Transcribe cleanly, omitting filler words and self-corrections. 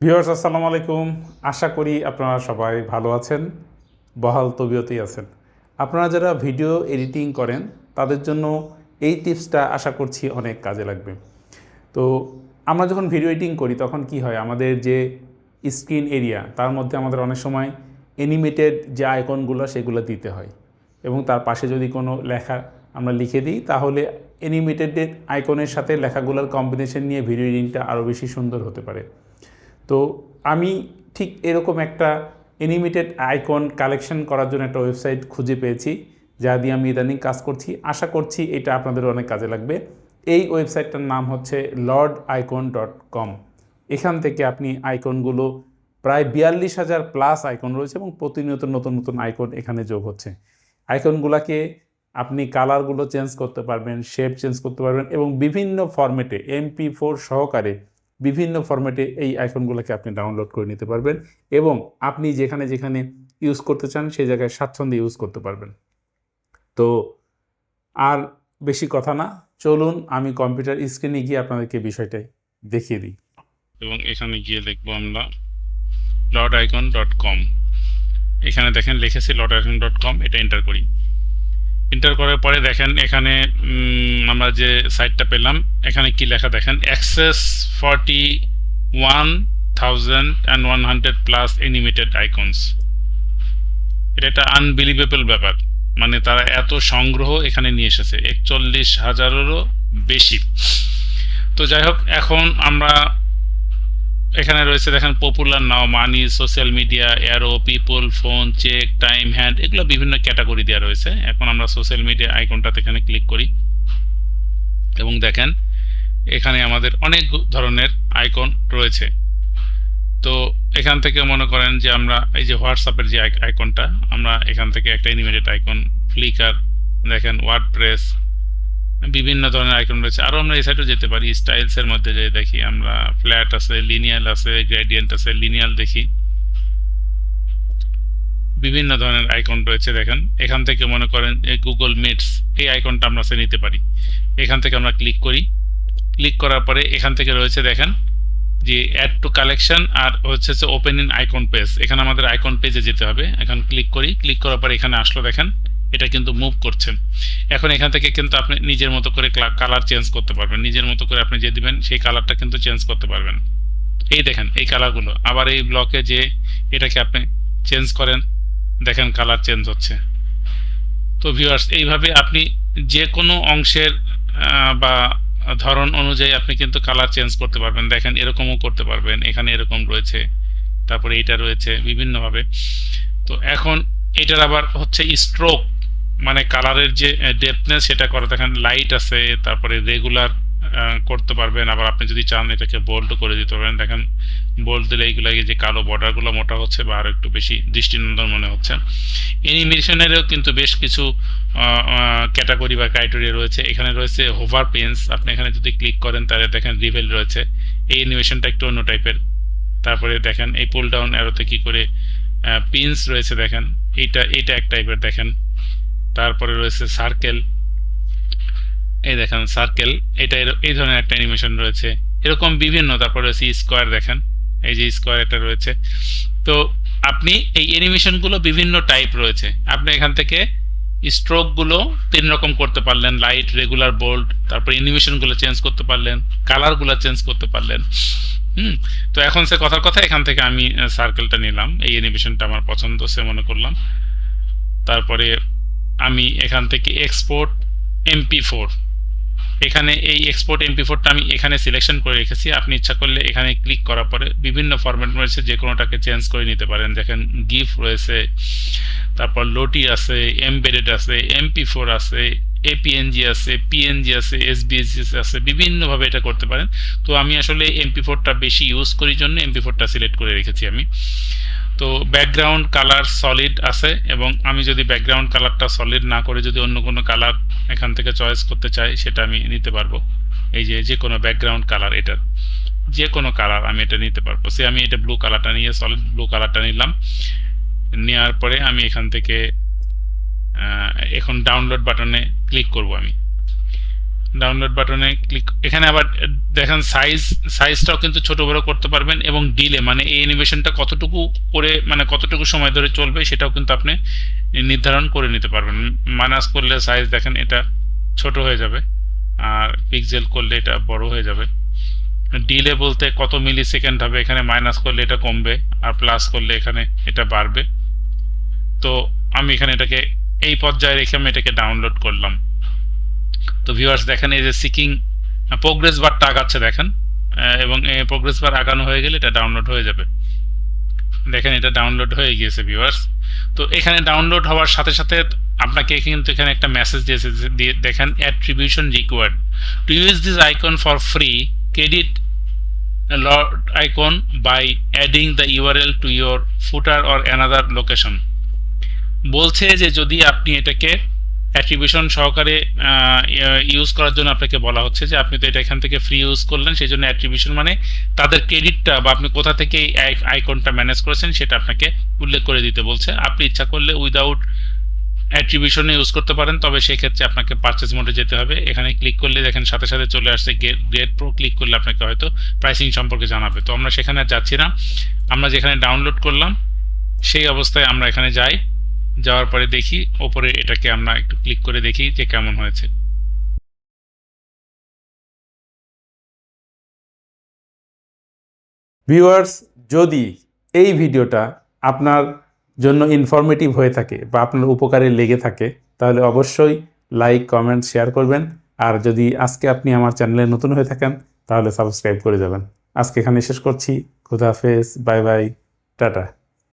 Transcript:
Viewers আসসালামু আলাইকুম। আশা করি আপনারা সবাই ভালো আছেন, বহাল তবিয়তেই আছেন। আপনারা যারা ভিডিও এডিটিং করেন তাদের জন্য এই টিপসটা আশা করছি অনেক কাজে লাগবে। তো আমরা যখন ভিডিও এডিটিং করি তখন কি হয়, আমাদের যে স্ক্রিন এরিয়া তার মধ্যে আমাদের অনেক সময় অ্যানিমেটেড যে আইকনগুলো সেগুলো দিতে হয়, এবং তার পাশে যদি কোনো লেখা আমরা লিখে দিই তাহলে অ্যানিমেটেড আইকনের সাথে লেখাগুলোর কম্বিনেশন নিয়ে ভিডিও এডিটিংটা আরও বেশি সুন্দর হতে পারে। তো আমি ঠিক এরকম একটা অ্যানিমেটেড আইকন কালেকশন করার জন্য একটা ওয়েবসাইট খুঁজে পেয়েছি, যা দিয়ে আমি ইদানিং কাজ করছি। আশা করছি এটা আপনাদের অনেক কাজে লাগবে। এই ওয়েবসাইটটার নাম হচ্ছে lordicon.com। এখান থেকে আপনি আইকনগুলো, প্রায় 42,000 প্লাস আইকন রয়েছে এবং প্রতিনিয়ত নতুন নতুন আইকন এখানে যোগ হচ্ছে। আইকনগুলোকে আপনি কালারগুলো চেঞ্জ করতে পারবেন, শেপ চেঞ্জ করতে পারবেন এবং বিভিন্ন ফরম্যাটে MP4 সহকারে বিভিন্ন ফরম্যাটে এই আইকনগুলোকে আপনি ডাউনলোড করে নিতে পারবেন এবং আপনি যেখানে যেখানে ইউজ করতে চান সেই জায়গায় স্বাচ্ছন্দ্যে ইউজ করতে পারবেন। তো আর বেশি কথা না, চলুন আমি কম্পিউটার স্ক্রিনে গিয়ে আপনাদেরকে বিষয়টাই দেখিয়ে দিই। এবং এখানে গিয়ে লিখবো আমরা lordicon.com। এখানে দেখেন লিখেছি lordicon.com, এটা এন্টার করি। এন্টার করার পরে দেখেন এখানে আমরা যে সাইটটা পেলাম, এখানে কি লেখা দেখেন, অ্যাক্সেস 41,100 প্লাস অ্যানিমেটেড আইকনস। এটা একটা আনবিলিভেবল ব্যাপার, মানে তারা এত সংগ্রহ এখানে নিয়ে এসেছে, 41,000-এরও বেশি। তো যাই হোক, এখন আমরা এখানে রয়েছে দেখেন popular now, money, social media, arrow, people, phone, check, time, hand, এগুলো বিভিন্ন ক্যাটাগরি দেওয়া রয়েছে। এখন আমরা সোশ্যাল মিডিয়া আইকনটাতে এখানে ক্লিক করি এবং দেখেন এখানে আমাদের অনেক ধরনের আইকন রয়েছে। তো এখান থেকে মনে করেন যে আমরা এই যে হোয়াটসঅ্যাপের যে আইকনটা, আমরা এখান থেকে একটা অ্যানিমেটেড আইকন, ফ্লিকার, দেখেন ওয়ার্ডপ্রেস, বিভিন্ন ধরনের আইকন রয়েছে। আরও আমরা এই সাইডেও যেতে পারি, স্টাইলসের মধ্যে যে দেখি আমরা ফ্ল্যাট আছে, লিনিয়াল আছে, গ্রেডিয়েন্ট আছে, লিনিয়াল দেখি, বিভিন্ন ধরনের আইকন রয়েছে। দেখেন এখান থেকে মনে করেন গুগল মিটস, এই আইকনটা আমরা নিতে পারি। এখান থেকে আমরা ক্লিক করি, ক্লিক করার পরে এখান থেকে রয়েছে দেখেন যে অ্যাড টু কালেকশন আর হচ্ছে ওপেন ইন আইকন পেজ। এখানে আমাদের আইকন পেজে যেতে হবে। এখন ক্লিক করি, ক্লিক করার পরে এখানে আসলো, দেখেন এটা কিন্তু মুভ করছে। এখন এখান থেকে কিন্তু আপনি নিজের মতো করে কালার চেঞ্জ করতে পারবেন, নিজের মতো করে আপনি যে দিবেন সেই কালারটা কিন্তু চেঞ্জ করতে পারবেন। এই দেখেন এই কালারগুলো, আবার এই ব্লকে যে এটাকে আপনি চেঞ্জ করেন, দেখেন কালার চেঞ্জ হচ্ছে। তো ভিউয়ার্স, এইভাবে আপনি যে কোনো অংশের বা ধরন অনুযায়ী আপনি কিন্তু কালার চেঞ্জ করতে পারবেন। দেখেন এরকমও করতে পারবেন, এখানে এরকম রয়েছে, তারপরে এইটা রয়েছে বিভিন্নভাবে। তো এখন এটার আবার হচ্ছে স্ট্রোক, মানে কালারের যে ডেপথনেস সেটা করে, দেখেন লাইট আছে, তারপরে রেগুলার করতে পারবেন। আবার আপনি যদি চান এটাকে বোল্ড করে দিতে পারবেন। দেখেন বোল্ড দিলে এইগুলো যে কালো বর্ডারগুলো মোটা হচ্ছে বা আরও একটু বেশি দৃষ্টিনন্দন মনে হচ্ছে। অ্যানিমেশনেরও কিন্তু বেশ কিছু ক্যাটাগরি বা ক্রাইটেরিয়া রয়েছে। এখানে রয়েছে হোভার পেন্স, আপনি এখানে যদি ক্লিক করেন তাহলে দেখেন রিভেল রয়েছে, এই অ্যানিমেশনটা একটু অন্য টাইপের। তারপরে দেখেন এই পুল ডাউন অ্যারোতে কি করে পিনস রয়েছে, দেখেন এইটা এক টাইপের দেখেন। তারপরে রয়েছে সার্কেল, এই দেখেন সার্কেল, এটা এই ধরনের একটা অ্যানিমেশন রয়েছে, এরকম বিভিন্ন। তারপরে রয়েছে স্কোয়ার, দেখেন এই যে স্কোয়ার একটা রয়েছে। তো আপনি এই অ্যানিমেশনগুলো বিভিন্ন টাইপ রয়েছে, আপনি এখান থেকে স্ট্রোকগুলো 3 রকম করতে পারলেন, লাইট, রেগুলার, বোল্ড, তারপর অ্যানিমেশনগুলো চেঞ্জ করতে পারলেন, কালারগুলো চেঞ্জ করতে পারলেন। তো এখন সে কথার কথা, এখান থেকে আমি সার্কেলটা নিলাম, এই অ্যানিমেশনটা আমার পছন্দ সে মনে করলাম। তারপরে আমি এখান থেকে এক্সপোর্ট MP4, এখানে এই এক্সপোর্ট MP4টা আমি এখানে সিলেকশন করে রেখেছি। আপনি ইচ্ছা করলে এখানে ক্লিক করার পরে বিভিন্ন ফরম্যাট রয়েছে, যে কোনোটাকে চেঞ্জ করে নিতে পারেন। দেখেন গিফ রয়েছে, তারপর লোটি আছে, এমবেডেড আছে, MP4 আছে, APNG আছে, PNG আছে, SVG আছে, বিভিন্নভাবে এটা করতে পারেন। তো আমি আসলে MP4টা বেশি ইউজ করি জন্য MP4টা সিলেক্ট করে রেখেছি আমি। তো ব্যাকগ্রাউন্ড কালার সলিড আছে, এবং আমি যদি ব্যাকগ্রাউন্ড কালারটা সলিড না করে যদি অন্য কোনো কালার এখান থেকে চয়েস করতে চাই সেটা আমি নিতে পারবো। এই যে কোনো ব্যাকগ্রাউন্ড কালার, এটার যে কোনো কালার আমি এটা নিতে পারবো। সে আমি এটা ব্লু কালারটা নিয়ে সলিড ব্লু কালারটা নিলাম। নেওয়ার পরে আমি এখান থেকে এখন ডাউনলোড বাটনে ক্লিক করব। আমি ডাউনলোড বাটনে ক্লিক, এখানে আবার দেখেন সাইজটাও কিন্তু ছোট বড় করতে পারবেন, এবং ডিলে মানে এই অ্যানিমেশনটা কতটুকু করে মানে কতটুকু সময় ধরে চলবে সেটাও কিন্তু আপনি নির্ধারণ করে নিতে পারবেন। মাইনাস করলে সাইজ দেখেন এটা ছোট হয়ে যাবে, আর পিক্সেল করলে এটা বড় হয়ে যাবে। ডিলে বলতে কত মিলি সেকেন্ড হবে, এখানে মাইনাস করলে এটা কমবে, আর প্লাস করলে এখানে এটা বাড়বে। তো আমি এখানে এটাকে এই পর্যায়ে রেখে আমি এটাকে ডাউনলোড করলাম। তো ভিউয়ার্স দেখেন এই যে সিকিং প্রোগ্রেস বারটা আগাচ্ছে দেখেন, এবং প্রোগ্রেস বার আগানো হয়ে গেলে এটা ডাউনলোড হয়ে যাবে। দেখেন এটা ডাউনলোড হয়ে গিয়েছে ভিউয়ার্স। তো এখানে ডাউনলোড হওয়ার সাথে সাথে আপনাকে কিন্তু এখানে একটা মেসেজ দিয়েছে, দেখেন attribution required to use this icon for free, credit Lordicon by adding the URL to your footer or another location. বলছে যে যদি আপনি এটাকে অ্যাট্রিবিউশন সহকারে ইউজ করার জন্য আপনাকে বলা হচ্ছে যে আপনি তো এটা এখান থেকে ফ্রি ইউজ করলেন, সেই জন্য অ্যাট্রিবিউশন মানে তাদের ক্রেডিটটা বা আপনি কোথা থেকে এই আইকনটা ম্যানেজ করেছেন সেটা আপনাকে উল্লেখ করে দিতে বলছে। আপনি ইচ্ছা করলে উইদাউট অ্যাট্রিবিউশনে ইউজ করতে পারেন, তবে সেক্ষেত্রে আপনাকে পারচেজ মোডে যেতে হবে। এখানে ক্লিক করলে দেখেন সাথে সাথে চলে আসছে গ্রেড প্রো, ক্লিক করলে আপনাকে হয়তো প্রাইসিং সম্পর্কে জানাবে। তো আমরা সেখানে আর যাচ্ছি না, আমরা যেখানে ডাউনলোড করলাম সেই অবস্থায় আমরা এখানে যাই, যাওয়ার পরে দেখি ওপরে এটাকে আমরা একটু ক্লিক করে দেখি যে কেমন হয়েছে। ভিউয়ার্স, যদি এই ভিডিওটা আপনার জন্য ইনফরমেটিভ হয়ে থাকে বা আপনার উপকারে লেগে থাকে তাহলে অবশ্যই লাইক, কমেন্ট, শেয়ার করবেন। আর যদি আজকে আপনি আমার চ্যানেলে নতুন হয়ে থাকেন তাহলে সাবস্ক্রাইব করে যাবেন। আজকে এখানে শেষ করছি। খুদা হাফেজ, বাই বাই, টাটা।